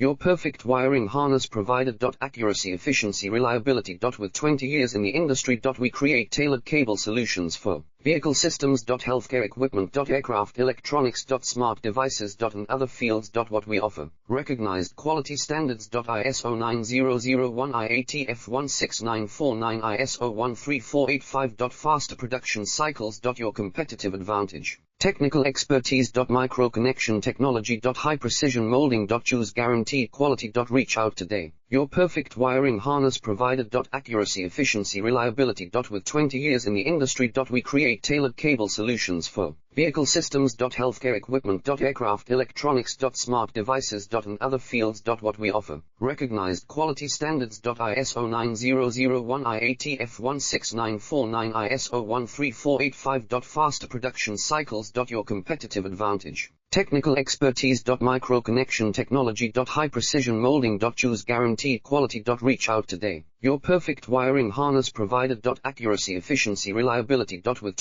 Your perfect wiring harness provider. Accuracy, efficiency, reliability. With 20 years in the industry. We create tailored cable solutions for vehicle systems. Healthcare equipment. Aircraft electronics. Smart devices. And other fields. What we offer: recognized quality standards. ISO 9001, IATF 16949, ISO 13485. Faster production cycles. Your competitive advantage: technical expertise. Micro connection technology. High precision molding. Choose guaranteed quality. Reach out today. Your perfect wiring harness provider. Accuracy, efficiency, reliability. With 20 years in the industry. We create tailored cable solutions for vehicle systems. Healthcare equipment. Aircraft electronics. Smart devices. And other fields. What we offer: recognized quality standards. ISO 9001, IATF 16949, ISO 13485. Faster production cycles. Your competitive advantage: technical expertise. Micro connection technology. High precision molding. Choose guaranteed quality. Reach out today. Your perfect wiring harness provider. Accuracy, efficiency, reliability. With